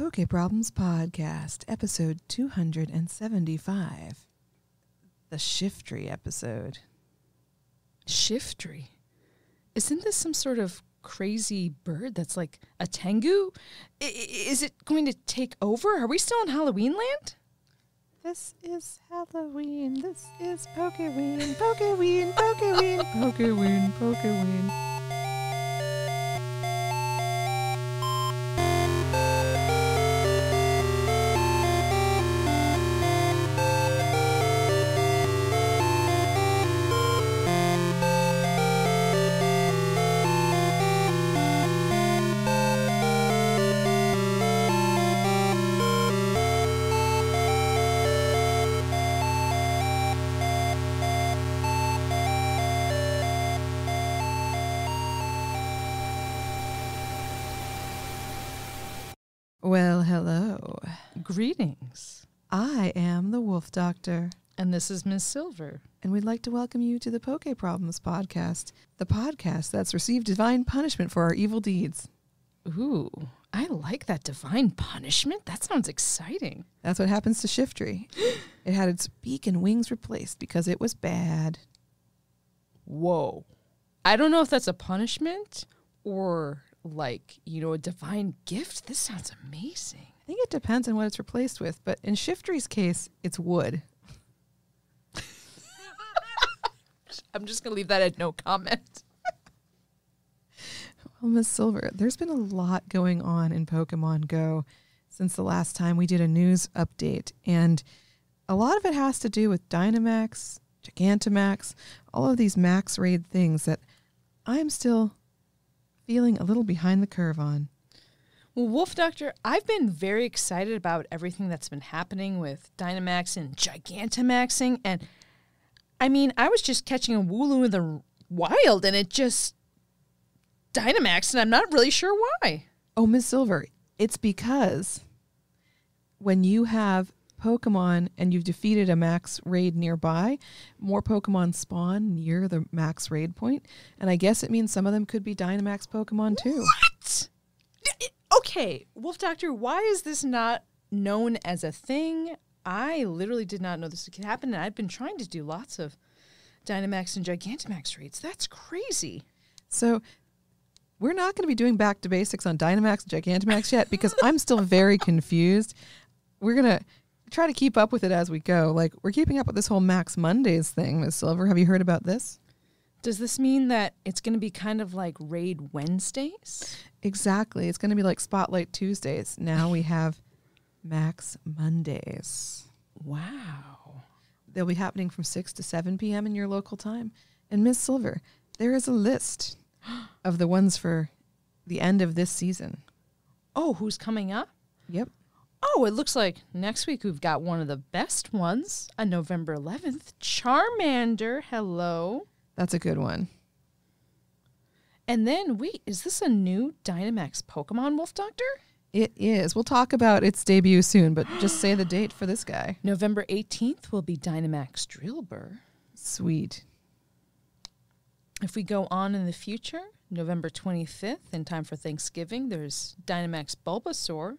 PokeProblemsPodcast, episode 275. The Shiftry episode. Shiftry? Isn't this some sort of crazy bird that's like a tengu? Is it going to take over? Are we still in Halloween land? This is Halloween. This is Pokeween. Pokeween, Pokeween, Pokeween, Pokeween. Well, hello. Greetings. I am the Wolf Doctor. And this is Ms. Silver. And we'd like to welcome you to the Poke Problems Podcast, the podcast that's received divine punishment for our evil deeds. Ooh, I like that divine punishment. That sounds exciting. That's what happens to Shiftry. It had its beak and wings replaced because it was bad. Whoa. I don't know if that's a punishment or like, a divine gift. This sounds amazing. I think it depends on what it's replaced with, but in Shiftry's case, it's wood. I'm just going to leave that at no comment. Well, Ms. Silver, there's been a lot going on in Pokemon Go since the last time we did a news update, and a lot of it has to do with Dynamax, Gigantamax, all of these max raid things that I'm still feeling a little behind the curve on. Well, Wolf Doctor, I've been very excited about everything that's been happening with Dynamax and Gigantamaxing, and I was just catching a Wooloo in the wild, and it just Dynamaxed, and I'm not really sure why. Oh, Ms. Silver, it's because when you have Pokemon and you've defeated a max raid nearby, more Pokemon spawn near the max raid point, and I guess it means some of them could be Dynamax Pokemon too. What? Okay, Wolf Doctor, why is this not known as a thing? I literally did not know this could happen, and I've been trying to do lots of Dynamax and Gigantamax raids. That's crazy. So we're not going to be doing back to basics on Dynamax and Gigantamax yet because I'm still very confused. We're going to try to keep up with it as we go. Like, we're keeping up with this whole Max Mondays thing, Ms. Silver. Have you heard about this? Does this mean that it's going to be kind of like Raid Wednesdays? Exactly. It's going to be like Spotlight Tuesdays. Now we have Max Mondays. Wow. They'll be happening from 6 to 7 p.m. in your local time. And Ms. Silver, there is a list of the ones for the end of this season. Oh, who's coming up? Yep. Oh, it looks like next week we've got one of the best ones on November 11th. Charmander, hello. That's a good one. And then, wait, is this a new Dynamax Pokemon, Wolf Doctor? It is. We'll talk about its debut soon, but just say the date for this guy. November 18th will be Dynamax Drillbur. Sweet. If we go on in the future, November 25th, in time for Thanksgiving, there's Dynamax Bulbasaur.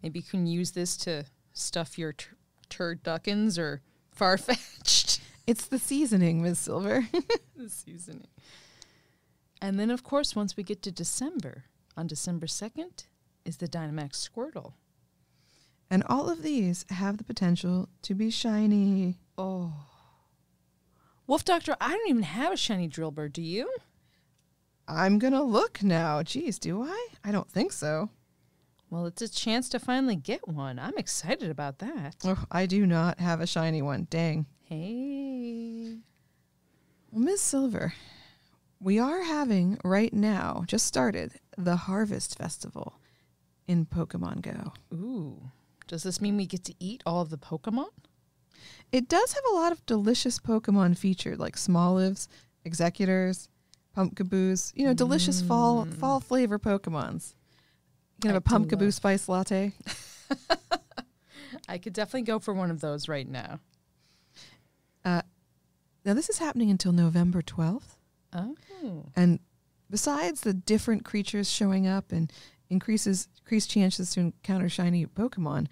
Maybe you can use this to stuff your turduckins or Farfetch'd. It's the seasoning, Ms. Silver. The seasoning. And then, of course, once we get to December, on December 2nd, is the Dynamax Squirtle. And all of these have the potential to be shiny. Oh. Wolf Doctor, I don't even have a shiny Drillbur, do you? I'm going to look now. Geez, do I? I don't think so. Well, it's a chance to finally get one. I'm excited about that. Oh, I do not have a shiny one. Dang. Hey. Well, Ms. Silver, we are having right now, just started, the Harvest Festival in Pokemon Go. Ooh. Does this mean we get to eat all of the Pokemon? It does have a lot of delicious Pokemon featured, like Smolives, Executors, Pumpkaboos, delicious fall flavor Pokemons. You can have a Pumpkaboo spice latte. I could definitely go for one of those right now. Now, this is happening until November 12th. Oh. And besides the different creatures showing up and increased chances to encounter shiny Pokemon.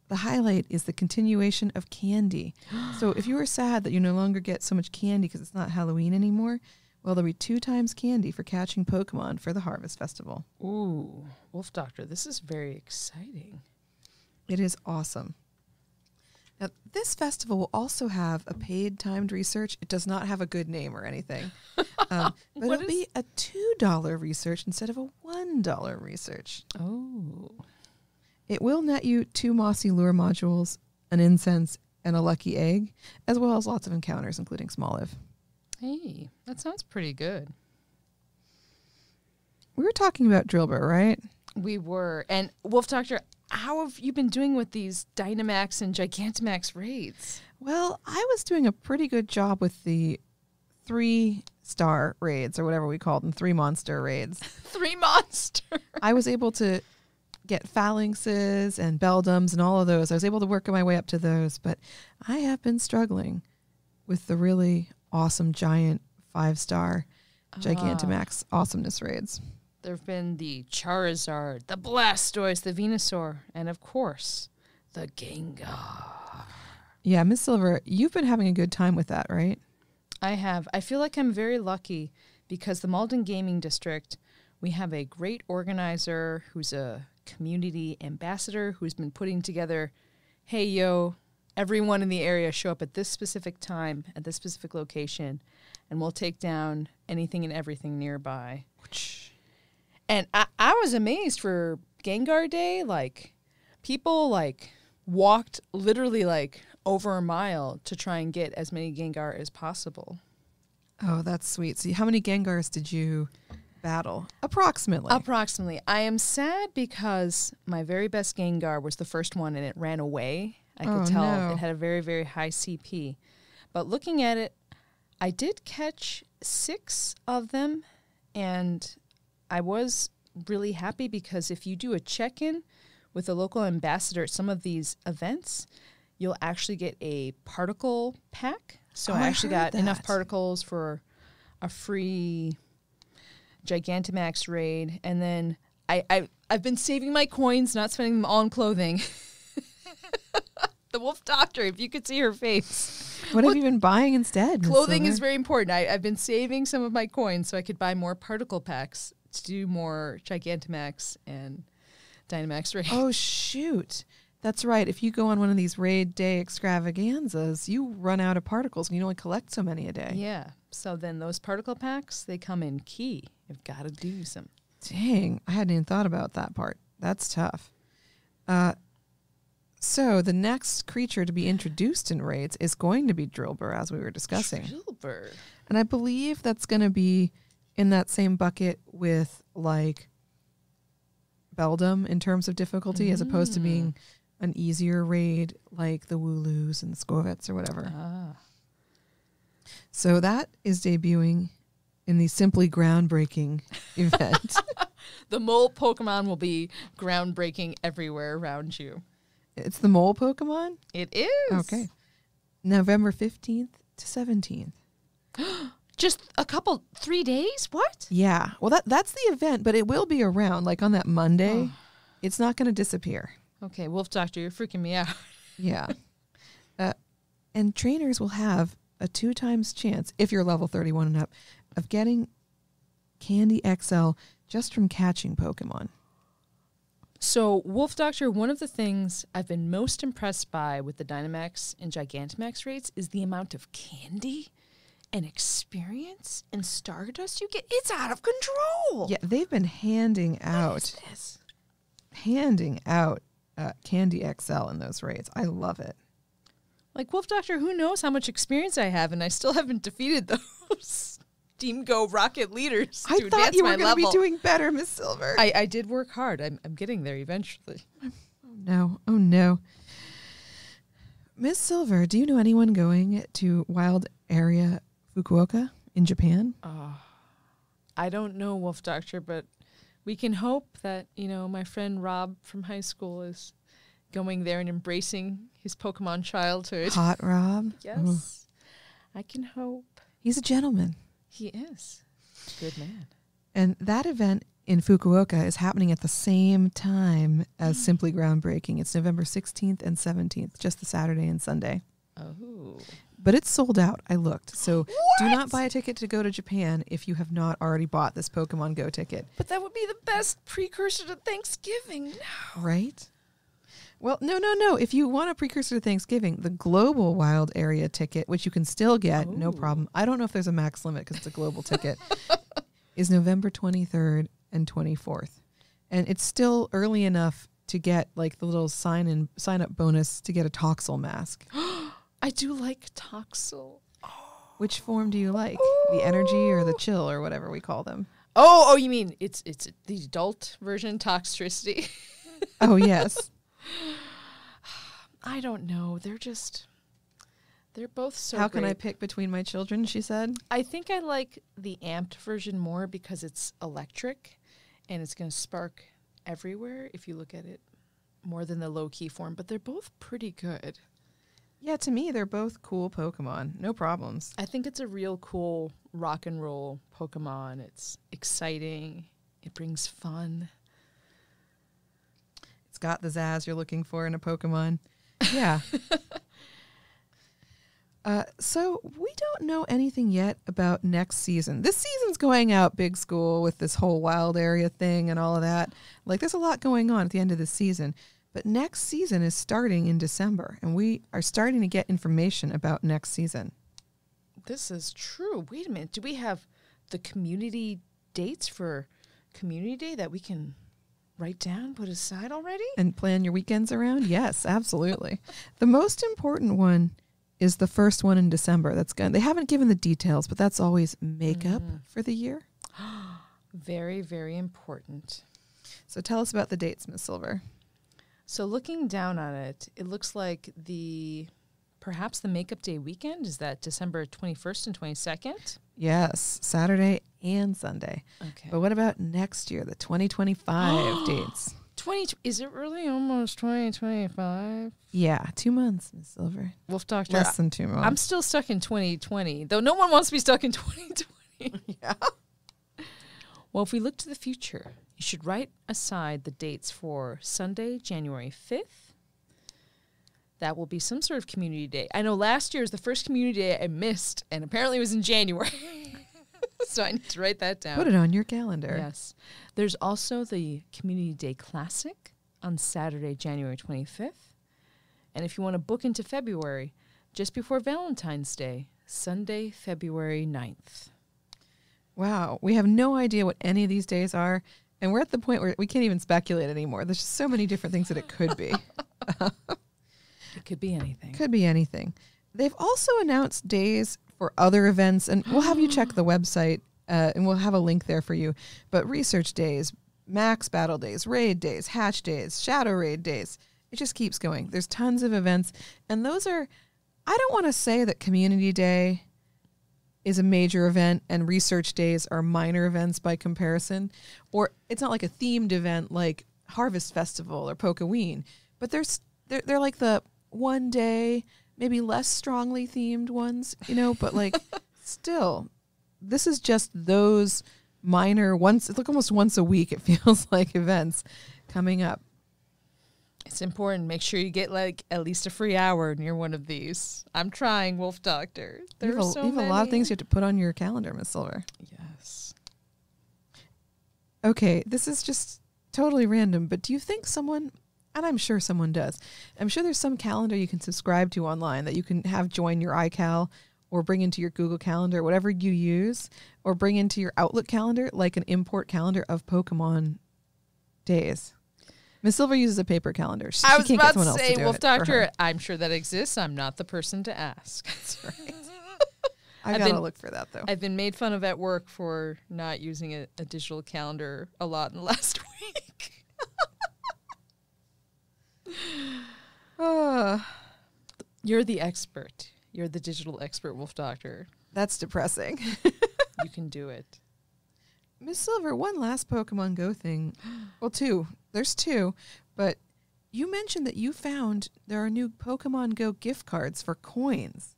The highlight is the continuation of candy. So if you were sad that you no longer get so much candy because it's not Halloween anymore, well, there'll be 2 times candy for catching Pokemon for the Harvest Festival. Ooh, Wolf Doctor, this is very exciting. It is awesome. Now, this festival will also have a paid timed research. It does not have a good name or anything. But it'll be a $2 research instead of a $1 research. Oh. It will net you 2 mossy lure modules, an incense, and a lucky egg, as well as lots of encounters, including Smoliv. Hey, that sounds pretty good. We were talking about Drillbur, right? We were. And Wolf Doctor, how have you been doing with these Dynamax and Gigantamax raids? Well, I was doing a pretty good job with the 3-star raids, or whatever we called them, 3 monster raids. 3 monster. I was able to get Phalanxes and Beldums and all of those. I was able to work my way up to those, but I have been struggling with the really awesome giant 5-star Gigantamax awesomeness raids. There have been the Charizard, the Blastoise, the Venusaur, and of course, the Gengar. Yeah, Miss Silver, you've been having a good time with that, right? I have. I feel like I'm very lucky because the Malden Gaming District, we have a great organizer who's a community ambassador who's been putting together, hey, yo, everyone in the area show up at this specific time, at this specific location, and we'll take down anything and everything nearby. And I was amazed for Gengar Day. Like, people, like, walked literally, like, over a mile to try and get as many Gengar as possible. Oh, that's sweet. So how many Gengars did you battle? Approximately. I am sad because my very best Gengar was the first one and it ran away. I could tell it had a very, very high CP. But looking at it, I did catch 6 of them, and I was really happy because if you do a check-in with a local ambassador at some of these events, you'll actually get a particle pack. So I actually got enough particles for a free Gigantamax raid. And then I've been saving my coins, not spending them all on clothing. The Wolf Doctor, if you could see her face. What have you been buying instead? Clothing is very important. I've been saving some of my coins so I could buy more particle packs to do more Gigantamax and Dynamax raids. Oh, shoot. That's right. If you go on one of these raid day extravaganzas, you run out of particles and you only collect so many a day. Yeah. So then those particle packs, they come in key. You've got to do some. Dang. I hadn't even thought about that part. That's tough. So the next creature to be introduced in raids is going to be Drillbur, as we were discussing. Drillbur. And I believe that's going to be in that same bucket with, like, Beldum in terms of difficulty, as opposed to being an easier raid like the Wooloos and the Scorvets or whatever. So that is debuting in the Simply Groundbreaking event. The mole Pokemon will be groundbreaking everywhere around you. It's the mole Pokemon? It is. Okay. November 15th to 17th. Just 3 days? What? Yeah. Well, that's the event, but it will be around, like on that Monday. It's not going to disappear. Okay, Wolf Doctor, you're freaking me out. Yeah. And trainers will have a 2 times chance, if you're level 31 and up, of getting Candy XL just from catching Pokemon. So, Wolf Doctor, one of the things I've been most impressed by with the Dynamax and Gigantamax raids is the amount of candy and experience and Stardust you get. It's out of control. Yeah, they've been handing out Candy XL in those raids. I love it. Like, Wolf Doctor, who knows how much experience I have, and I still haven't defeated those Team Go Rocket leaders to I thought advance you my were going to be level. doing better, Miss Silver. I did work hard. I'm getting there eventually. Oh, no. Miss Silver, do you know anyone going to Wild Area Fukuoka in Japan? I don't know, Wolf Doctor, but we can hope that, my friend Rob from high school is going there and embracing his Pokemon childhood. Hot Rob? Yes. Ooh. I can hope. He's a gentleman. He is. Good man. And that event in Fukuoka is happening at the same time as Simply Groundbreaking. It's November 16th and 17th, just the Saturday and Sunday. Oh. But it's sold out. I looked. So What? do not buy a ticket to go to Japan if you have not already bought this Pokemon Go ticket. But that would be the best precursor to Thanksgiving. No. Right? Well, no. If you want a precursor to Thanksgiving, the global wild area ticket, which you can still get, no problem. I don't know if there's a max limit because it's a global ticket, is November 23rd and 24th. And it's still early enough to get like the little sign up bonus to get a Toxel mask. I do like Toxel. Which form do you like? The energy or the chill or whatever we call them? Oh, you mean it's the adult version, Toxtricity? Oh, yes. I don't know. They're both so How can I great. pick between my children, she said? I think I like the amped version more because it's electric and it's going to spark everywhere if you look at it more than the low-key form. But they're both pretty good. Yeah, to me, they're both cool Pokemon. No problems. I think it's a real cool rock and roll Pokemon. It's exciting. It brings fun. It's got the zazz you're looking for in a Pokemon. Yeah. So we don't know anything yet about next season. This season's going out big school with this whole wild area thing and all of that. Like, there's a lot going on at the end of the season. But next season is starting in December, and we are starting to get information about next season. This is true. Wait a minute. Do we have the community dates for Community Day that we can write down, put aside already? And plan your weekends around? Yes, absolutely. The most important one is the first one in December. They haven't given the details, but that's always makeup for the year. Very, very important. So tell us about the dates, Ms. Silver. So looking down on it, it looks like perhaps the Makeup Day weekend, is that December 21st and 22nd? Yes, Saturday and Sunday. Okay. But what about next year, the 2025 dates? Is it really almost 2025? Yeah, 2 months, Ms. Silver. Wolf Doctor, Less than 2 months. I'm still stuck in 2020, though no one wants to be stuck in 2020. Yeah. Well, if we look to the future, you should write aside the dates for Sunday, January 5th. That will be some sort of community day. I know last year was the first community day I missed, and apparently it was in January. So I need to write that down. Put it on your calendar. Yes. There's also the Community Day Classic on Saturday, January 25th. And if you want to book into February, just before Valentine's Day, Sunday, February 9th. Wow. We have no idea what any of these days are. And we're at the point where we can't even speculate anymore. There's just so many different things that it could be. It could be anything. Could be anything. They've also announced days for other events, and we'll have you check the website, and we'll have a link there for you. But research days, max battle days, raid days, hatch days, shadow raid days. It just keeps going. There's tons of events, and those are, I don't want to say that Community Day is a major event and research days are minor events by comparison, or it's not like a themed event like Harvest Festival or Pokeween, but they're like the one day, maybe less strongly themed ones, but like still, this is just those minor it's like almost once a week, it feels like, events coming up. It's important. Make sure you get like at least a free hour near one of these. I'm trying, Wolf Doctor. You have a lot of things you have to put on your calendar, Miss Silver. Yes. Okay, this is just totally random, but do you think someone, and I'm sure someone does, I'm sure there's some calendar you can subscribe to online that you can have join your iCal or bring into your Google Calendar, whatever you use, or bring into your Outlook calendar, like an import calendar of Pokemon days. Miss Silver uses a paper calendar. I was can't about get someone to else say, to do Wolf it for Doctor, her. I'm sure that exists. I'm not the person to ask. That's right. I gotta look for that, though. I've been made fun of at work for not using a digital calendar a lot in the last week. You're the expert. You're the digital expert, Wolf Doctor. That's depressing. You can do it. Miss Silver, one last Pokemon Go thing. Well, two. There's two. But you mentioned that you found there are new Pokemon Go gift cards for coins.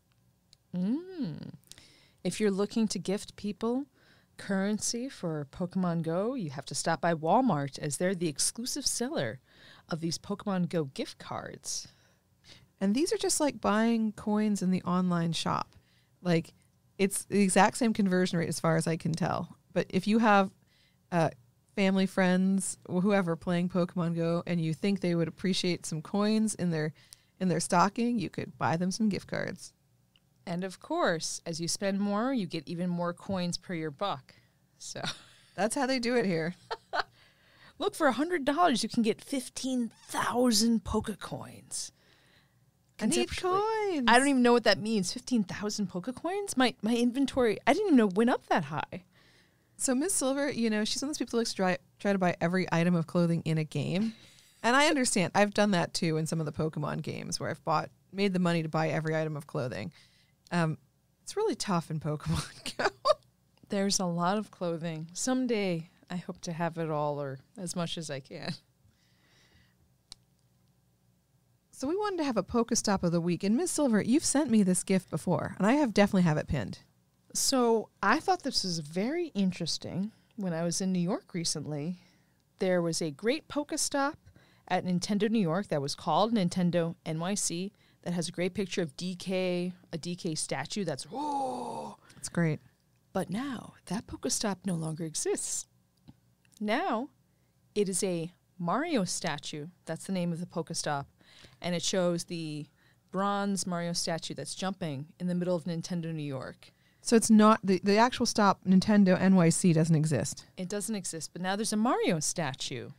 If you're looking to gift people currency for Pokemon Go, you have to stop by Walmart as they're the exclusive seller of these Pokemon Go gift cards. And these are just like buying coins in the online shop. Like, it's the exact same conversion rate as far as I can tell. But if you have family, friends, or whoever playing Pokemon Go and you think they would appreciate some coins in their stocking, you could buy them some gift cards. And of course, as you spend more, you get even more coins per your buck. So that's how they do it here. Look, for $100, you can get 15,000 Pokecoins. I need coins. I don't even know what that means. 15,000 Pokecoins? My inventory, I didn't even know it went up that high. So Miss Silver, she's one of those people who likes to try to buy every item of clothing in a game. And I understand. I've done that too in some of the Pokemon games where I've made the money to buy every item of clothing. It's really tough in Pokemon Go. There's a lot of clothing. Someday I hope to have it all, or as much as I can. So we wanted to have a Pokestop of the week. And Miss Silver, you've sent me this gift before, and I definitely have it pinned. So I thought this was very interesting. When I was in New York recently, there was a great Pokestop at Nintendo New York that was called Nintendo NYC that has a great picture of DK, a DK statue that's, whoa! It's great. But now that Pokestop no longer exists. Now it is a Mario statue. That's the name of the Pokestop. And it shows the bronze Mario statue that's jumping in the middle of Nintendo New York. So it's not, the actual stop, Nintendo NYC, doesn't exist. It doesn't exist, but now there's a Mario statue.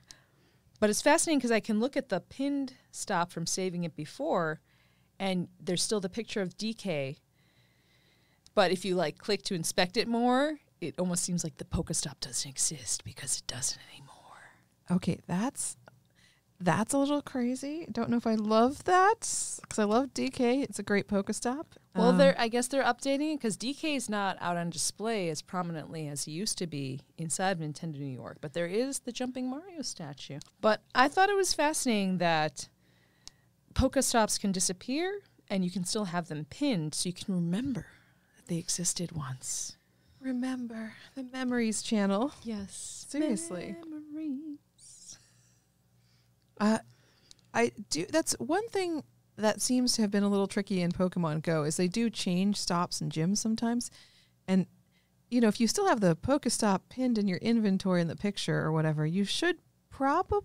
But it's fascinating because I can look at the pinned stop from saving it before, and there's still the picture of DK. But if you click to inspect it more, it almost seems like the Pokestop doesn't exist because it doesn't anymore. Okay, that's a little crazy. Don't know if I love that because I love DK. It's a great Pokestop. Well, I guess they're updating it because DK is not out on display as prominently as he used to be inside Nintendo New York. But there is the jumping Mario statue. But I thought it was fascinating that Pokestops can disappear and you can still have them pinned so you can remember that they existed once. Remember the Memories channel. Yes. Seriously. Memories. I do. That's one thing that seems to have been a little tricky in Pokemon Go is they do change stops and gyms sometimes. And, if you still have the Pokestop pinned in your inventory in the picture or whatever, it should probably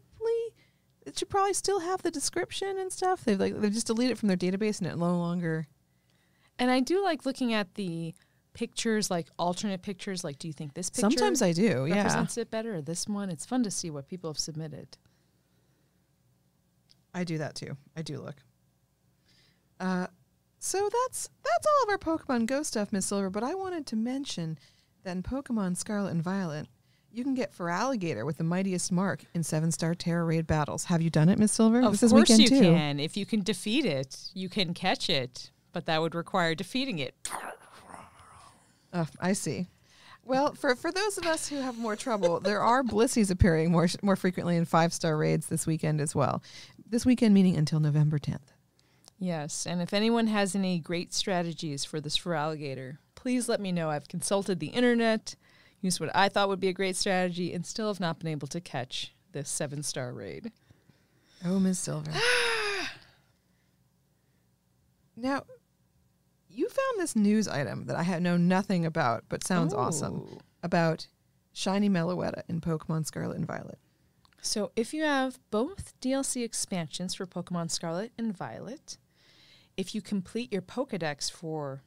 still have the description and stuff. They've just deleted it from their database and it no longer. And I do like looking at the pictures, alternate pictures. Do you think this picture sometimes I do, represents it better, or this one? It's fun to see what people have submitted. I do that too. I do look. So that's all of our Pokemon Go stuff, Miss Silver. But I wanted to mention that in Pokemon Scarlet and Violet, you can get Feraligatr with the mightiest mark in 7-star Terra Raid battles. Have you done it, Miss Silver? Of this is course weekend you too. can. If you can defeat it, you can catch it. But that would require defeating it. Oh, I see. Well, for those of us who have more trouble, there are Blissies appearing more frequently in 5-star raids this weekend as well. This weekend meaning until November 10th. Yes, and if anyone has any great strategies for this Feraligatr, please let me know. I've consulted the internet, used what I thought would be a great strategy, and still have not been able to catch this 7-star raid. Oh, Miss Silver. Now, you found this news item that I know nothing about, but sounds awesome, about Shiny Meloetta in Pokemon Scarlet and Violet. So if you have both DLC expansions for Pokemon Scarlet and Violet, if you complete your Pokedex for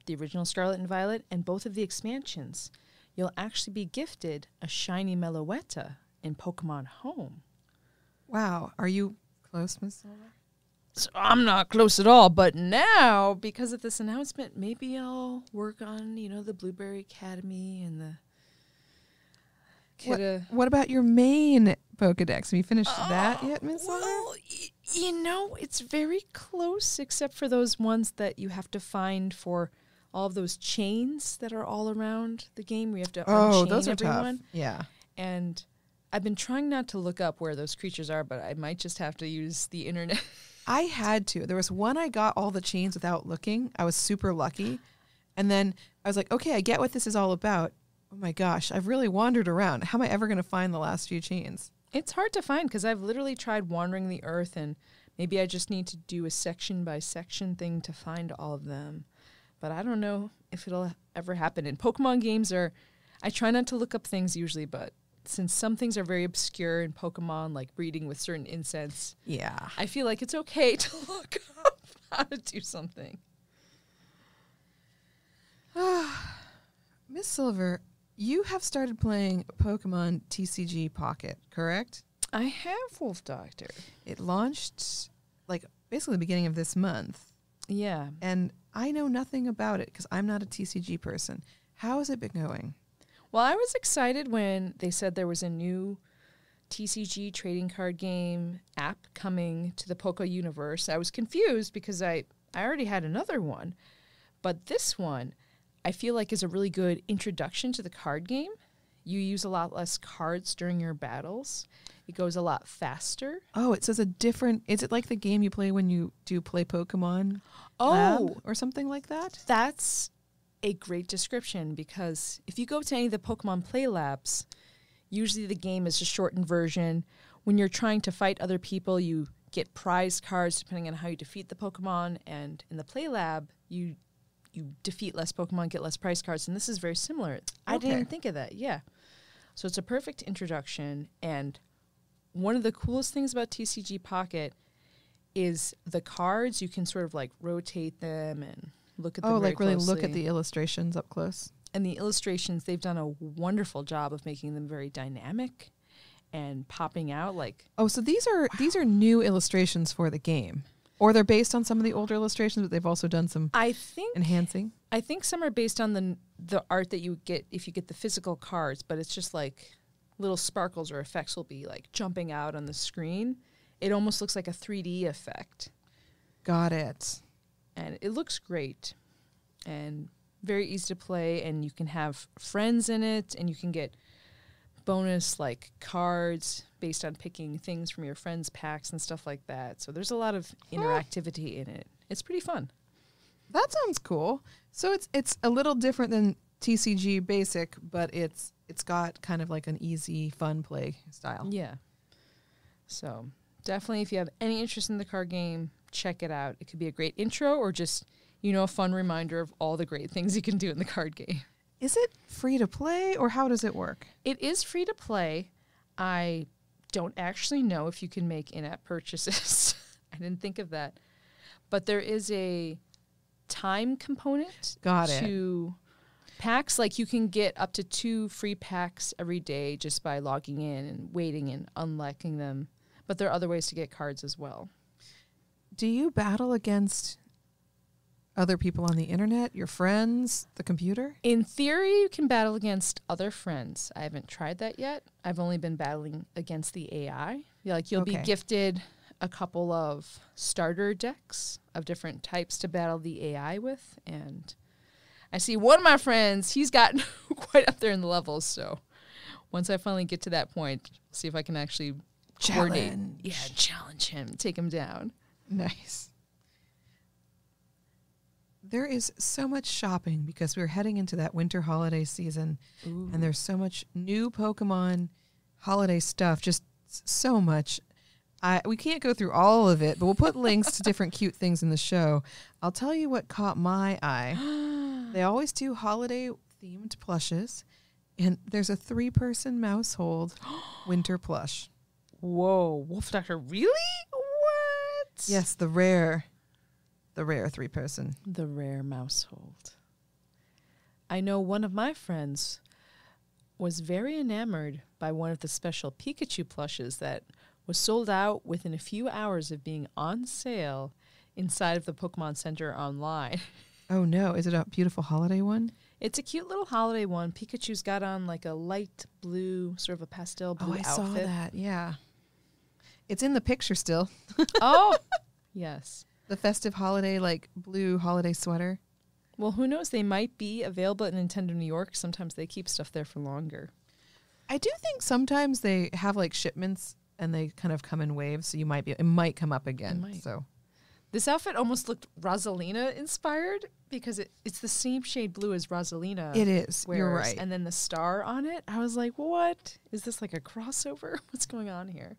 the original Scarlet and Violet and both of the expansions, you'll actually be gifted a Shiny Meloetta in Pokemon Home. Wow. Are you close, Miss Silver? So I'm not close at all, but now, because of this announcement, maybe I'll work on, the Blueberry Academy and the... What about your main Pokedex? Have you finished that yet, Miss Silver? Well, it's very close, except for those ones that you have to find for all of those chains that are all around the game where you have to unchain those are everyone. tough. Yeah. And I've been trying not to look up where those creatures are, but I might just have to use the internet. I had to. There was one I got all the chains without looking. I was super lucky. And then I was like, okay, I get what this is all about. Oh my gosh, I've really wandered around. How am I ever going to find the last few chains? It's hard to find because I've literally tried wandering the earth, and maybe I just need to do a section by section thing to find all of them. But I don't know if it'll ever happen. And Pokemon games I try not to look up things usually, but since some things are very obscure in Pokemon, like breeding with certain incense, Yeah. I feel like it's okay to look up how to do something. Miss Silver, you have started playing Pokemon TCG Pocket, correct? I have, Wolf Doctor. It launched like basically the beginning of this month. Yeah. And I know nothing about it because I'm not a TCG person. How has it been going? Well, I was excited when they said there was a new TCG trading card game app coming to the Poco universe. I was confused because I already had another one. But this one, I feel like is a really good introduction to the card game. You use a lot less cards during your battles. It goes a lot faster. Oh, it says is it like the game you play when you do play Pokemon Oh, Lab or something like that? that's a great description because if you go to any of the Pokemon Play Labs, usually the game is a shortened version. When you're trying to fight other people, you get prize cards depending on how you defeat the Pokemon. And in the Play Lab, you defeat less Pokemon, get less prize cards. And this is very similar. I Okay. didn't think of that. Yeah. So it's a perfect introduction. And one of the coolest things about TCG Pocket is the cards. You can sort of like rotate them and look at them very like really look at closely. the illustrations up close. And the illustrations, they've done a wonderful job of making them very dynamic and popping out like. Oh, so these are new illustrations for the game. Or they're based on some of the older illustrations, but they've also done some I think some are based on the art that you get if you get the physical cards, but it's just like little sparkles or effects will be like jumping out on the screen. It almost looks like a 3D effect. Got it. And it looks great and very easy to play, and you can have friends in it, and you can get bonus like cards based on picking things from your friends' packs and stuff like that. So there's a lot of interactivity in it. It's pretty fun. That sounds cool. So it's a little different than TCG Basic, but it's got kind of like an easy, fun play style. Yeah. So definitely, if you have any interest in the card game, check it out. It could be a great intro or just, a fun reminder of all the great things you can do in the card game. Is it free to play or how does it work? It is free to play. I don't actually know if you can make in-app purchases. I didn't think of that. But there is a time component to packs. Like you can get up to 2 free packs every day just by logging in and waiting and unlocking them. But there are other ways to get cards as well. Do you battle against other people on the internet, your friends, the computer? In theory, you can battle against other friends. I haven't tried that yet. I've only been battling against the AI. You'll be gifted a couple of starter decks of different types to battle the AI with. And I see one of my friends, he's gotten quite up there in the levels. So once I finally get to that point, see if I can actually challenge him, take him down. Nice. There is so much shopping because we're heading into that winter holiday season. Ooh. And there's so much new Pokemon holiday stuff, just so much. We can't go through all of it, but we'll put links to different cute things in the show. I'll tell you what caught my eye. They always do holiday-themed plushes, and there's a 3-person mousehold winter plush. Whoa, Wolf Doctor, really? What? Yes, the rare 3-person. The rare mousehold. I know one of my friends was very enamored by one of the special Pikachu plushes that was sold out within a few hours of being on sale inside of the Pokemon Center online. Oh, no. Is it a beautiful holiday one? It's a cute little holiday one. Pikachu's got on like a light blue, sort of a pastel blue outfit. Oh, I saw that. Yeah. It's in the picture still. Oh, yes. The festive holiday, like blue holiday sweater. Well, who knows? They might be available at Nintendo New York. Sometimes they keep stuff there for longer. I do think sometimes they have like shipments and they kind of come in waves. So it might come up again. So This outfit almost looked Rosalina inspired because it's the same shade blue as Rosalina. It is. Wears, You're right. And then the star on it. I was like, what? Is this like a crossover? What's going on here?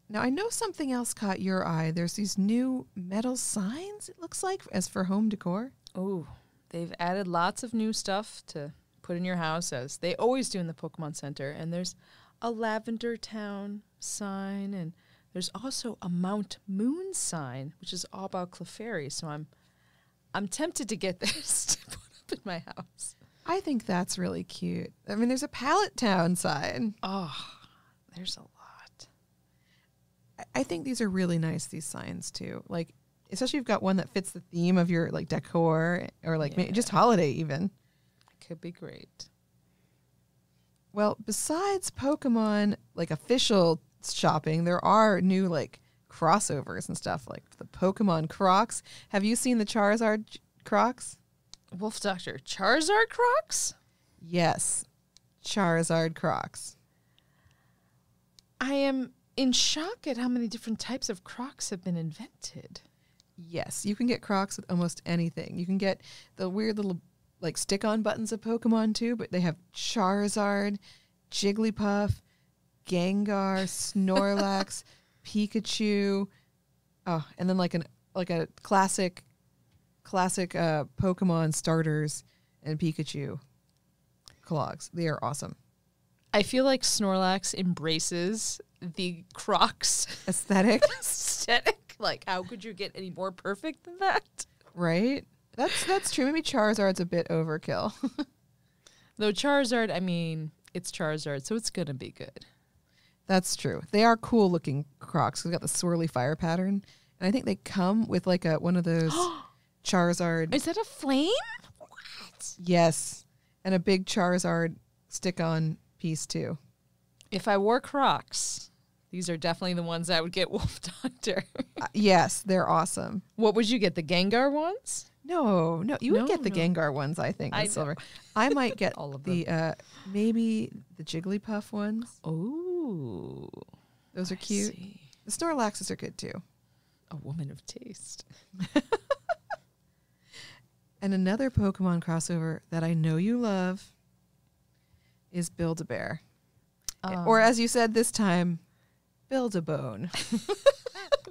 Now, I know something else caught your eye. There's these new metal signs, it looks like, as for home decor. Oh, they've added lots of new stuff to put in your house, as they always do in the Pokemon Center. And there's a Lavender Town sign, and there's also a Mount Moon sign, which is all about Clefairy. So I'm tempted to get this to put up in my house. I think that's really cute. I mean, there's a Pallet Town sign. Oh, there's a lot. I think these are really nice, these signs, too. Like, especially if you've got one that fits the theme of your, like, decor or, like, maybe just holiday even. Could be great. Well, besides Pokemon, like, official shopping, there are new, like, crossovers and stuff, like the Pokemon Crocs. Have you seen the Charizard Crocs? Wolf Doctor, Charizard Crocs? Yes, Charizard Crocs. I am in shock at how many different types of Crocs have been invented. Yes, you can get Crocs with almost anything. You can get the weird little, like, stick-on buttons of Pokemon, too, but they have Charizard, Jigglypuff, Gengar, Snorlax, Pikachu, and then like a classic Pokemon starters and Pikachu clogs. They are awesome. I feel like Snorlax embraces the Crocs Aesthetic. Like, how could you get any more perfect than that? Right? That's true. Maybe Charizard's a bit overkill. Though Charizard, I mean, it's Charizard, so it's going to be good. That's true. They are cool looking Crocs. They've got the swirly fire pattern. And I think they come with like one of those Charizard. Is that a flame? What? Yes. And a big Charizard stick-on piece too. If I wore Crocs, these are definitely the ones I would get, Wolf Doctor. Yes, they're awesome. What would you get, the Gengar ones? No, you would get the Gengar ones, I think, in silver. I might get all of the maybe the Jigglypuff ones. Oh, those are cute. See. The Snorlaxes are good too. A woman of taste. And another Pokemon crossover that I know you love is Build-A-Bear. Or as you said this time, Build-A-Bone.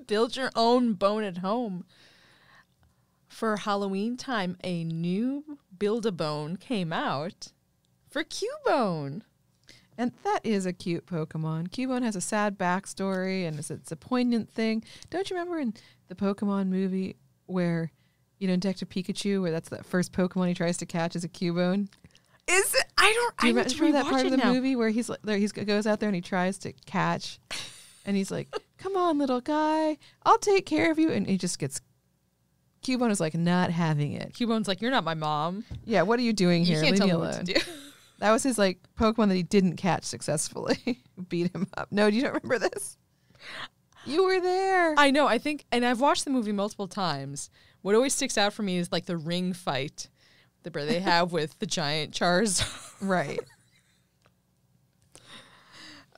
Build your own bone at home. For Halloween time, a new Build-A-Bone came out for Cubone. And that is a cute Pokemon. Cubone has a sad backstory, and it's a poignant thing. Don't you remember in the Pokemon movie where, Detective Pikachu, where that's the first Pokemon he tries to catch is a Cubone? Is it? I Do you remember that part of the movie where he goes out there and he tries to catch, and he's like, "Come on, little guy, I'll take care of you," and he just gets. Cubone is like not having it. Cubone's like, "You're not my mom. Yeah, what are you doing here? You can't Leave tell me me alone." what to do." That was his like Pokemon that he didn't catch successfully. Beat him up. No, you don't remember this? You were there. I know. I think, and I've watched the movie multiple times. What always sticks out for me is like the ring fight that they have with the giant Charizard. Right.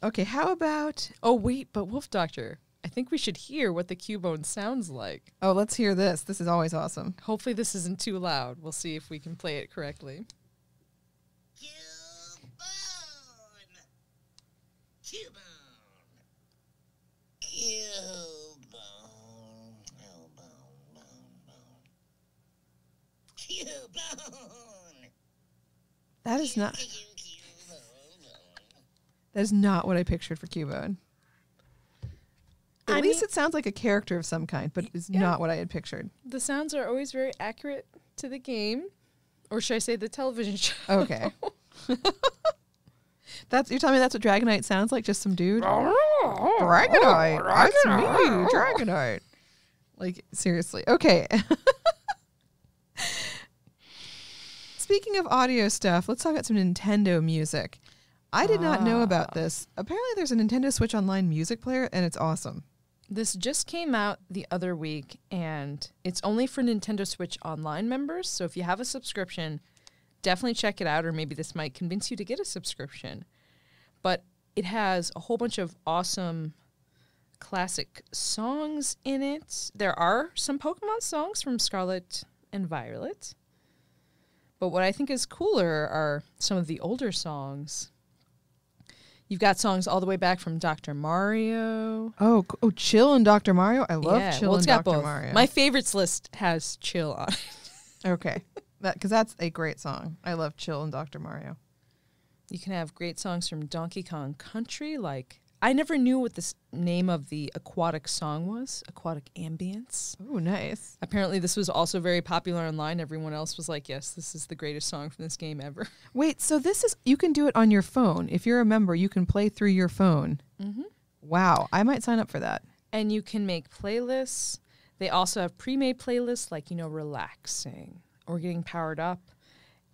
Okay, how about... Oh, wait, but Wolf Doctor, I think we should hear what the Cubone sounds like. Oh, let's hear this. This is always awesome. Hopefully this isn't too loud. We'll see if we can play it correctly. That is not what I pictured for Cubone. At least it sounds like a character of some kind, but it's not what I had pictured. The sounds are always very accurate to the game. Or should I say the television show? Okay. You're telling me that's what Dragonite sounds like? Just some dude? Dragonite. That's me, Dragonite. Like, seriously. Okay. Speaking of audio stuff, let's talk about some Nintendo music. I did not know about this. Apparently there's a Nintendo Switch Online music player, and it's awesome. This just came out the other week, and it's only for Nintendo Switch Online members. So if you have a subscription, definitely check it out, or maybe this might convince you to get a subscription. But it has a whole bunch of awesome classic songs in it. There are some Pokemon songs from Scarlet and Violet. But what I think is cooler are some of the older songs. You've got songs all the way back from Dr. Mario. Oh, Chill and Dr. Mario? I love Chill and it's got Dr. both. Mario. My favorites list has Chill on it. Okay. Because that's a great song. I love Chill and Dr. Mario. You can have great songs from Donkey Kong Country, like I never knew what the name of the aquatic song was, Aquatic Ambience. Oh, nice. Apparently this was also very popular online. Everyone else was like, yes, this is the greatest song from this game ever. Wait, so you can do it on your phone. If you're a member, you can play through your phone. Mm-hmm. Wow, I might sign up for that. And you can make playlists. They also have pre-made playlists like, relaxing or getting powered up.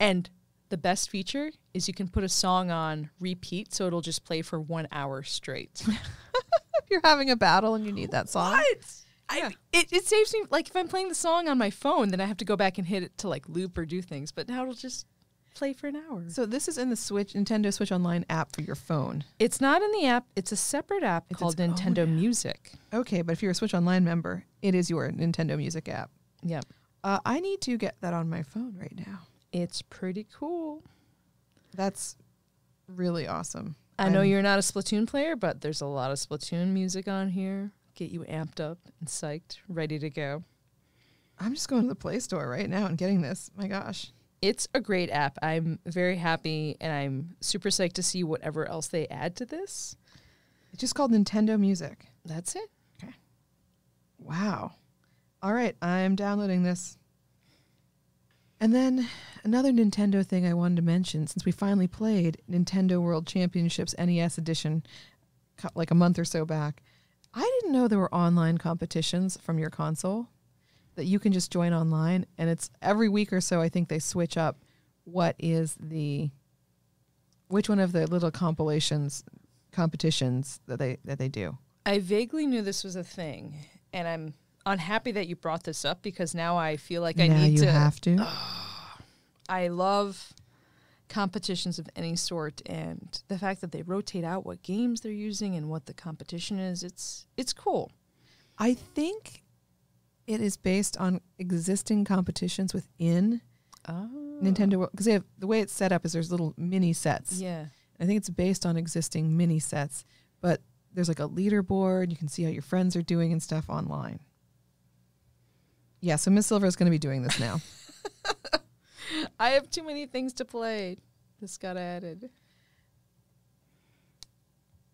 And the best feature is you can put a song on repeat, so it'll just play for 1 hour straight. If you're having a battle and you need that song. What? Yeah. It saves me, like, if I'm playing the song on my phone, then I have to go back and hit it to, like, loop or do things. But now it'll just play for an hour. So this is in the Nintendo Switch Online app for your phone. It's not in the app. It's a separate app called Nintendo Music. Okay, but if you're a Switch Online member, it is your Nintendo Music app. Yep. I need to get that on my phone right now. It's pretty cool. That's really awesome. I know you're not a Splatoon player, but there's a lot of Splatoon music on here. Get you amped up and psyched, ready to go. I'm just going to the Play Store right now and getting this. My gosh. It's a great app. I'm very happy, and I'm super psyched to see whatever else they add to this. It's just called Nintendo Music. That's it. Okay. Wow. All right, I'm downloading this. And then another Nintendo thing I wanted to mention, since we finally played Nintendo World Championships NES Edition like a month or so back, I didn't know there were online competitions from your console that you can just join online. And it's every week or so, I think they switch up which one of the little competitions that they do. I vaguely knew this was a thing, and I'm unhappy that you brought this up because now I feel like I need to. Now you have to. I love competitions of any sort, and the fact that they rotate out what games they're using and what the competition is, it's cool. I think it is based on existing competitions within Nintendo, because they have the way it's set up is there's little mini sets. Yeah, I think it's based on existing mini sets, but there's like a leaderboard. You can see how your friends are doing and stuff online. Yeah, so Miss Silver is going to be doing this now. I have too many things to play. This got added.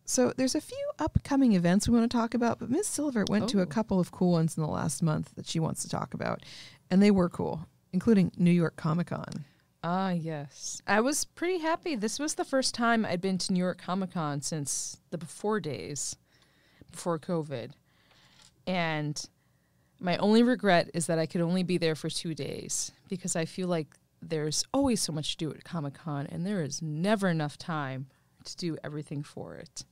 So there's a few upcoming events we want to talk about, but Miss Silver went to a couple of cool ones in the last month that she wants to talk about, and they were cool, including New York Comic Con. Ah, yes. I was pretty happy. This was the first time I'd been to New York Comic Con since the before days, before COVID. And my only regret is that I could only be there for 2 days because I feel like there's always so much to do at Comic Con and there is never enough time to do everything for it.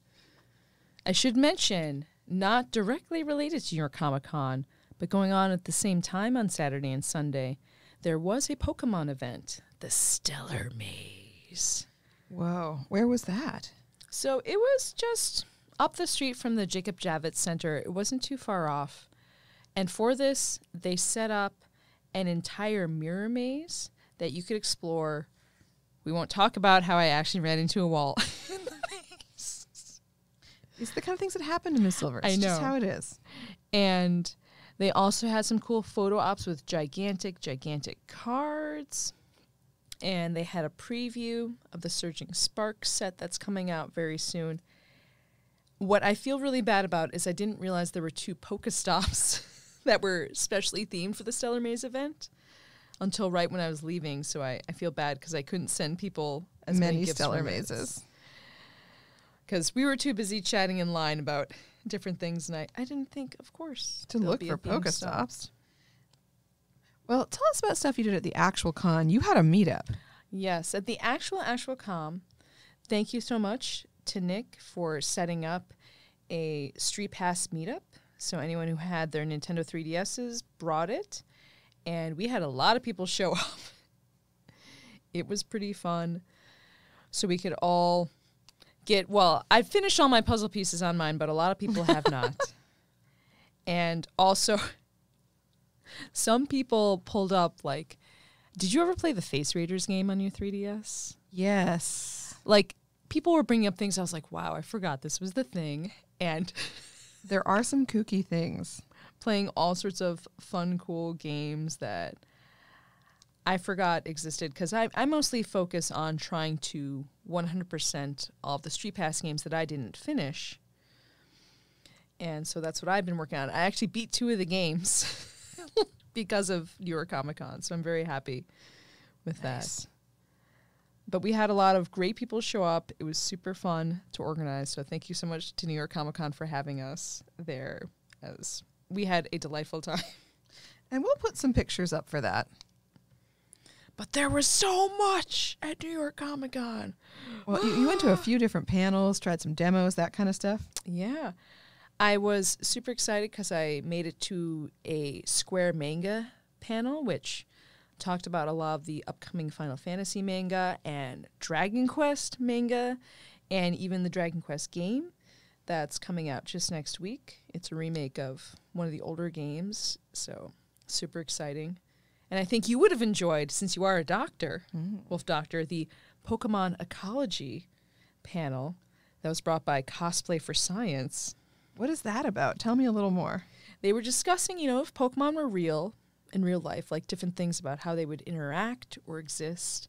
I should mention, not directly related to New York Comic Con, but going on at the same time on Saturday and Sunday, there was a Pokemon event, the Stellar Maze. Whoa, where was that? So it was just up the street from the Jacob Javits Center. It wasn't too far off. And for this, they set up an entire mirror maze that you could explore. We won't talk about how I actually ran into a wall in the maze. It's the kind of things that happen to Miss Silver. It's I know. just how it is. And they also had some cool photo ops with gigantic cards. And they had a preview of the Surging Sparks set that's coming out very soon. What I feel really bad about is I didn't realize there were 2 Pokestops that were specially themed for the Stellar Maze event until right when I was leaving. So I feel bad because I couldn't send people as many gifts Stellar from Mazes. Because we were too busy chatting in line about different things, and I didn't think, of course, To there'll look be for a themed Pokestops. Well, tell us about stuff you did at the actual con. You had a meetup. Yes, at the actual com. Thank you so much to Nick for setting up a Street Pass meetup. So anyone who had their Nintendo 3DSs brought it, and we had a lot of people show up. It was pretty fun. So we could all I finished all my puzzle pieces on mine, but a lot of people have not. And also, some people pulled up, like, did you ever play the Face Raiders game on your 3DS? Yes. Like, people were bringing up things. I was like, wow, I forgot this was the thing. And there are some kooky things. Playing all sorts of fun, cool games that I forgot existed, because I mostly focus on trying to 100% all of the Street Pass games that I didn't finish. And so that's what I've been working on. I actually beat 2 of the games because of New York Comic Con, so I'm very happy with that. But we had a lot of great people show up. It was super fun to organize, so thank you so much to New York Comic Con for having us there, as we had a delightful time. And we'll put some pictures up for that. But there was so much at New York Comic Con. Well, you went to a few different panels, tried some demos, that kind of stuff. Yeah. I was super excited because I made it to a Square manga panel, which talked about a lot of the upcoming Final Fantasy manga and Dragon Quest manga, and even the Dragon Quest game that's coming out just next week. It's a remake of one of the older games, so super exciting. And I think you would have enjoyed, since you are a doctor, Wolf Doctor, the Pokemon Ecology panel that was brought by Cosplay for Science. What is that about? Tell me a little more. They were discussing, if Pokemon were real in real life, like different things about how they would interact or exist.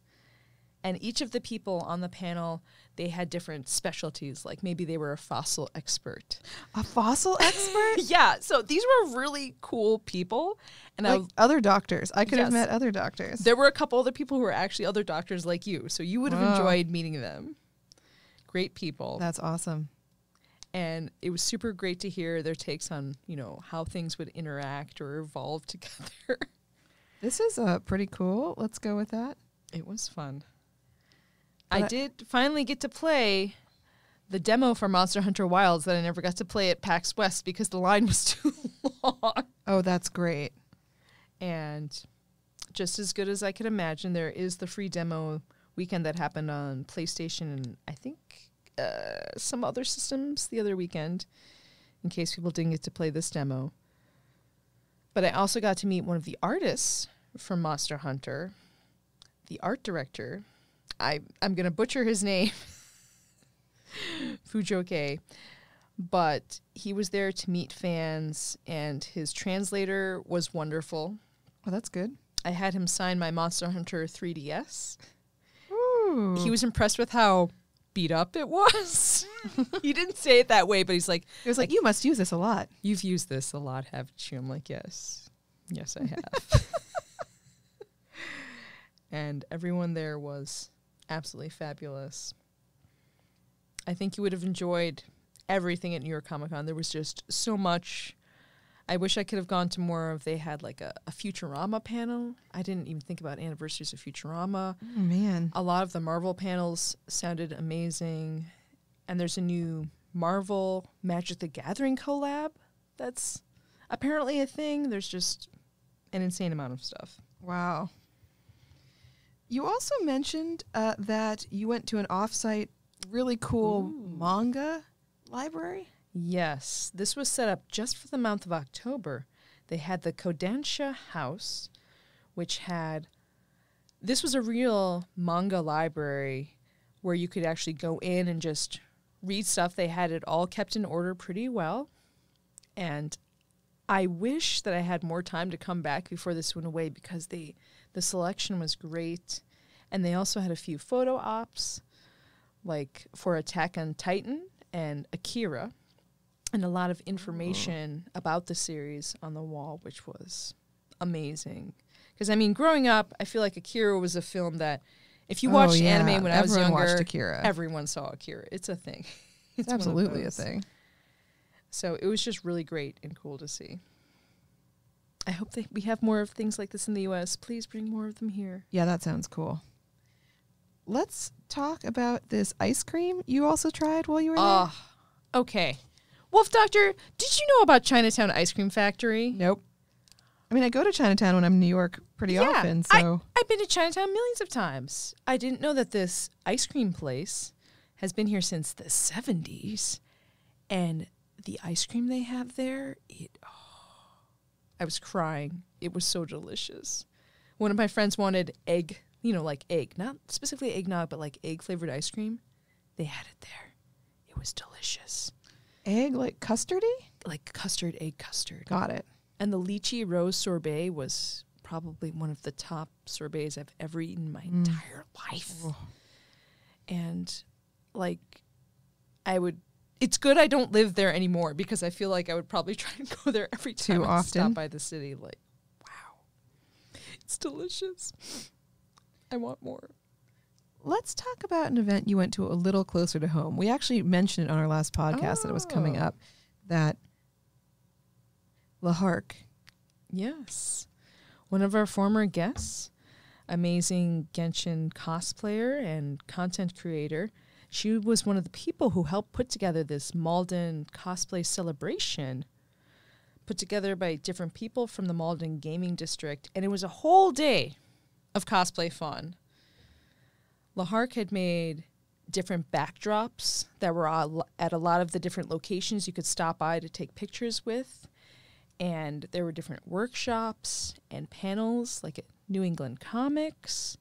And each of the people on the panel, they had different specialties, like maybe they were a fossil expert. A fossil expert? Yeah, so these were really cool people. And like other doctors. I could have met other doctors. There were a couple other people who were actually other doctors like you, so you would have enjoyed meeting them. Great people. That's awesome. And it was super great to hear their takes on, how things would interact or evolve together. This is pretty cool. Let's go with that. It was fun. I did finally get to play the demo for Monster Hunter Wilds that I never got to play at PAX West because the line was too long. Oh, that's great. And just as good as I could imagine, there is the free demo weekend that happened on PlayStation and I think some other systems the other weekend, in case people didn't get to play this demo. But I also got to meet one of the artists from Monster Hunter, the art director. I'm going to butcher his name, Fujoke, but he was there to meet fans, and his translator was wonderful. Oh, that's good. I had him sign my Monster Hunter 3DS. Ooh. He was impressed with how beat up it was. He didn't say it that way, but he's like... He was like, you must use this a lot. You've used this a lot, haven't you? I'm like, yes. Yes, I have. And everyone there was absolutely fabulous. I think you would have enjoyed everything at New York Comic Con. There was just so much. I wish I could have gone to more of, they had like a Futurama panel. I didn't even think about anniversaries of Futurama. Oh, man. A lot of the Marvel panels sounded amazing. And there's a new Marvel Magic the Gathering collab that's apparently a thing. There's just an insane amount of stuff. Wow. You also mentioned that you went to an off-site, really cool manga library. Yes. This was set up just for the month of October. They had the Kodansha House, which had... This was a real manga library where you could actually go in and just read stuff. They had it all kept in order pretty well. And I wish that I had more time to come back before this went away because the selection was great. And they also had a few photo ops, like for Attack on Titan and Akira, and a lot of information about the series on the wall, which was amazing. Because, I mean, growing up, I feel like Akira was a film that if you watched anime when I was younger, watched Akira. Everyone saw Akira. It's a thing. It's absolutely a thing. So it was just really great and cool to see. I hope we have more of things like this in the U.S. Please bring more of them here. Yeah, that sounds cool. Let's talk about this ice cream you also tried while you were there. Okay. Wolf Doctor, did you know about Chinatown Ice Cream Factory? Nope. I mean, I go to Chinatown when I'm in New York pretty often, so... I've been to Chinatown millions of times. I didn't know that this ice cream place has been here since the 70s. And the ice cream they have there, I was crying. It was so delicious. One of my friends wanted egg, like egg, not specifically eggnog, but like egg-flavored ice cream. They had it there. It was delicious. Egg, like custardy? Like custard, egg custard. Got it. And the lychee rose sorbet was probably one of the top sorbets I've ever eaten in my entire life. Oh. And like, it's good I don't live there anymore because I feel like I would probably try and go there every time I stop by the city. Like, wow, it's delicious. I want more. Let's talk about an event you went to a little closer to home. We actually mentioned it on our last podcast that it was coming up, that LaHark. Yes. One of our former guests, amazing Genshin cosplayer and content creator. She was one of the people who helped put together this Malden cosplay celebration, put together by different people from the Malden Gaming District. And it was a whole day of cosplay fun. LaHark had made different backdrops that were at a lot of the different locations you could stop by to take pictures with. And there were different workshops and panels, like at New England Comics,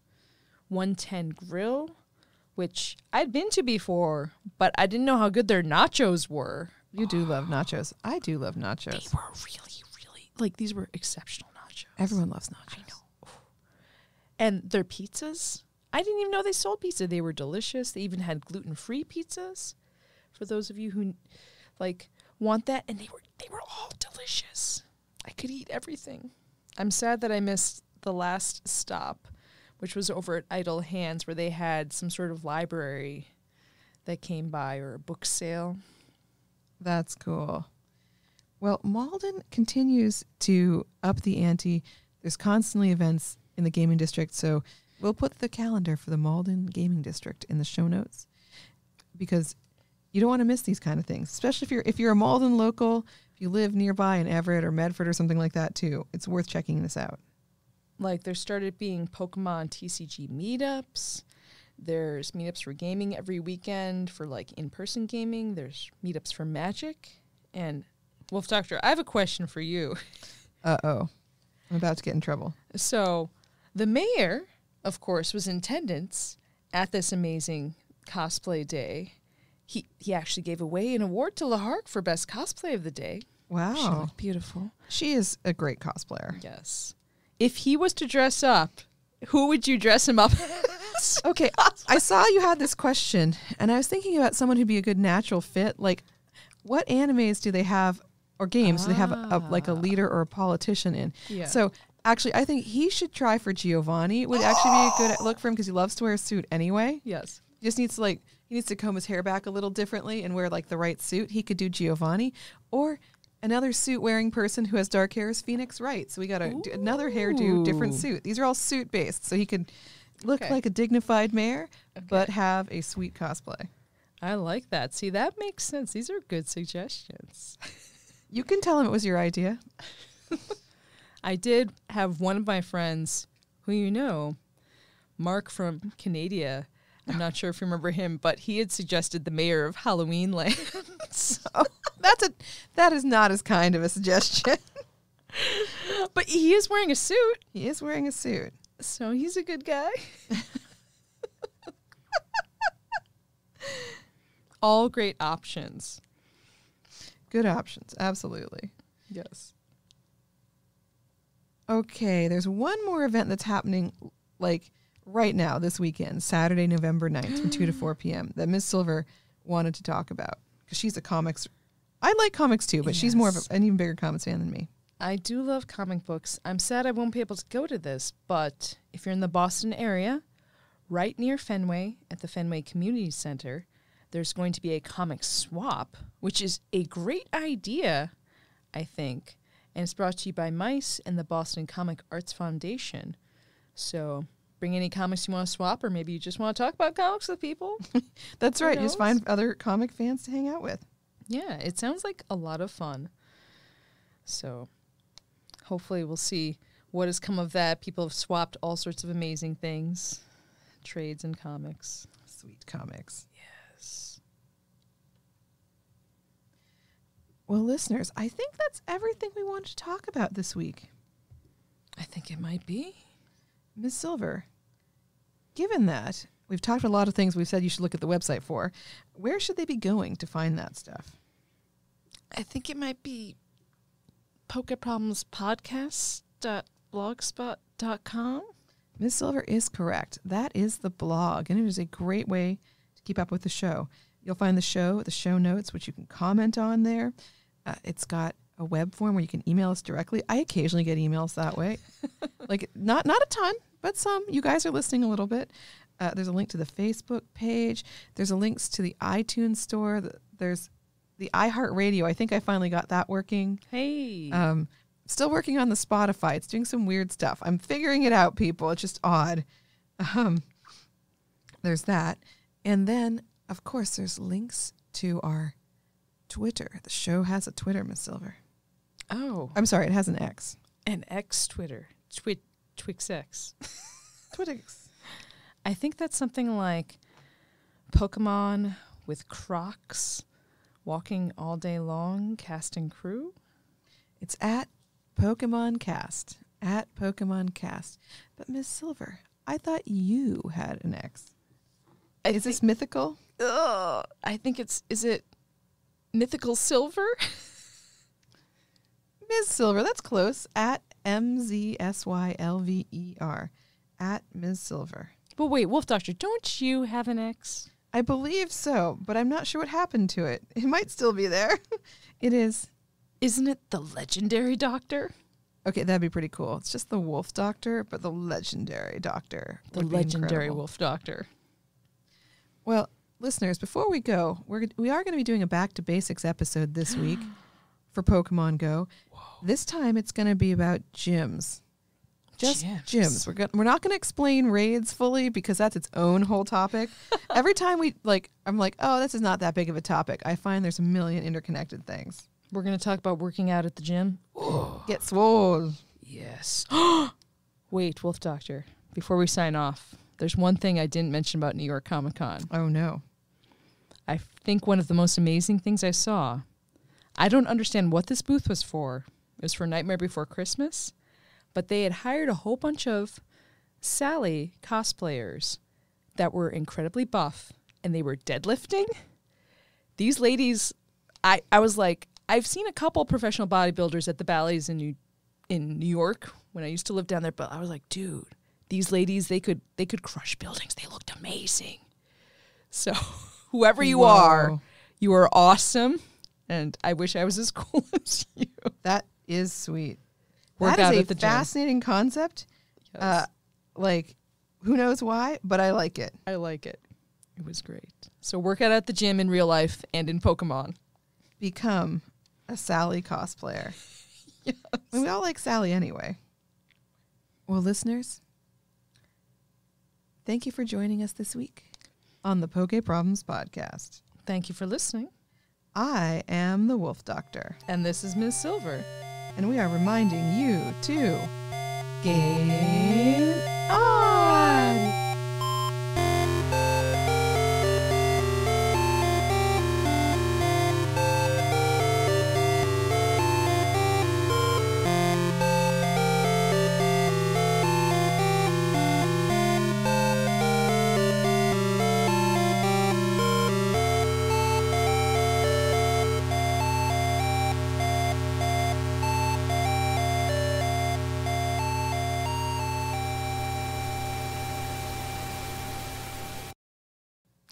110 Grill, which I'd been to before, but I didn't know how good their nachos were. You do love nachos. I do love nachos. They were really, really, like, these were exceptional nachos. Everyone loves nachos. I know. And their pizzas, I didn't even know they sold pizza. They were delicious. They even had gluten-free pizzas for those of you who, like, want that. And they were all delicious. I could eat everything. I'm sad that I missed the last stop, which was over at Idle Hands, where they had some sort of library that came by, or a book sale. That's cool. Well, Malden continues to up the ante. There's constantly events in the gaming district, so we'll put the calendar for the Malden Gaming District in the show notes, because you don't want to miss these kind of things, especially if you're a Malden local, if you live nearby in Everett or Medford or something like that too. It's worth checking this out. Like, there started being Pokemon TCG meetups. There's meetups for gaming every weekend for, like, in-person gaming. There's meetups for Magic. And, Wolf Doctor, I have a question for you. Uh-oh. I'm about to get in trouble. So, the mayor, of course, was in attendance at this amazing cosplay day. He actually gave away an award to LaHark for Best Cosplay of the Day. Wow. She looked beautiful. She is a great cosplayer. Yes. If he was to dress up, who would you dress him up as? Okay, I saw you had this question, and I was thinking about someone who'd be a good natural fit. Like, what animes do they have, or games do they have a leader or a politician in? Yeah. So, actually, I think he should try for Giovanni. It would actually be a good look for him because he loves to wear a suit anyway. Yes. He just needs to, he needs to comb his hair back a little differently and wear, the right suit. He could do Giovanni. Or another suit-wearing person who has dark hair is Phoenix Wright. So we got another hairdo, different suit. These are all suit-based. So he could look like a dignified mayor, but have a sweet cosplay. I like that. See, that makes sense. These are good suggestions. You can tell him it was your idea. I did have one of my friends who you know, Mark from Canada. I'm not sure if you remember him, but he had suggested the mayor of Halloween Land. So that is not as kind of a suggestion. But he is wearing a suit. He is wearing a suit. So he's a good guy. All great options. Good options, absolutely. Yes. Okay, there's one more event that's happening, right now, this weekend, Saturday, November 9th, from 2 to 4 p.m., that Ms. Silver wanted to talk about. Because she's a comics... I like comics too, but she's more of an even bigger comics fan than me. I do love comic books. I'm sad I won't be able to go to this, but if you're in the Boston area, right near Fenway, at the Fenway Community Center, there's going to be a comic swap, which is a great idea, I think. And it's brought to you by Mice and the Boston Comic Arts Foundation. So bring any comics you want to swap, or maybe you just want to talk about comics with people. That's right. Just find other comic fans to hang out with. Yeah, it sounds like a lot of fun. So hopefully we'll see what has come of that. People have swapped all sorts of amazing things, trades and comics. Sweet comics. Yes. Yes. Well, listeners, I think that's everything we wanted to talk about this week. I think it might be. Ms. Silver, given that we've talked a lot of things we've said you should look at the website for, where should they be going to find that stuff? I think it might be PokeProblemsPodcast.blogspot.com. Ms. Silver is correct. That is the blog, and it is a great way to keep up with the show. You'll find the show notes, which you can comment on there. It's got a web form where you can email us directly. I occasionally get emails that way. Like, not a ton, but some. You guys are listening a little bit. There's a link to the Facebook page. There's a links to the iTunes store. There's the iHeartRadio. I think I finally got that working. Hey. Still working on the Spotify. It's doing some weird stuff. I'm figuring it out, people. It's just odd. There's that. And then, of course, there's links to our Twitter. The show has a Twitter, Miss Silver. Oh. I'm sorry, it has an X. An X Twitter. TwixX. Twitix. I think that's something like Pokemon with Crocs, walking all day long, cast and crew. It's at Pokemon Cast. At Pokemon Cast. But Miss Silver, I thought you had an X. Is this mythical? I think is it Mythical Silver? Ms. Silver, that's close. At MZSYLVER. At Ms. Silver. But wait, Wolf Doctor, don't you have an X? I believe so, but I'm not sure what happened to it. It might still be there. It is. Isn't it the Legendary Doctor? Okay, that'd be pretty cool. It's just the Wolf Doctor, but the Legendary Doctor. The Legendary Wolf Doctor. Well, listeners, before we go, we are going to be doing a Back to Basics episode this week for Pokemon Go. Whoa. This time it's going to be about gyms. Just gyms. We're not going to explain raids fully because that's its own whole topic. Every time I'm like, oh, this is not that big of a topic. I find there's a million interconnected things. We're going to talk about working out at the gym. Get swole. Yes. Wait, Wolf Doctor, before we sign off, there's one thing I didn't mention about New York Comic Con. Oh, no. I think one of the most amazing things I saw, I don't understand what this booth was for. It was for Nightmare Before Christmas, but they had hired a whole bunch of Sally cosplayers that were incredibly buff, and they were deadlifting. These ladies, I was like, I've seen a couple professional bodybuilders at the Bally's in New York when I used to live down there, but I was like, dude, these ladies, they could crush buildings. They looked amazing. So whoever you are, you are awesome. And I wish I was as cool as you. That is sweet. Work that out is at the a fascinating concept. Yes. Who knows why, but I like it. I like it. It was great. So work out at the gym in real life and in Pokemon. Become a Sally cosplayer. Yes. I mean, we all like Sally anyway. Well, listeners, thank you for joining us this week on the Poke Problems Podcast. Thank you for listening. I am the Wolf Doctor. And this is Ms. Silver. And we are reminding you to game on!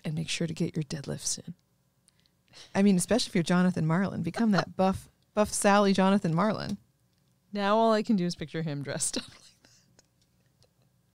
And make sure to get your deadlifts in. I mean, especially if you're Jonathan Marlin. Become that buff Sally Jonathan Marlin. Now all I can do is picture him dressed up like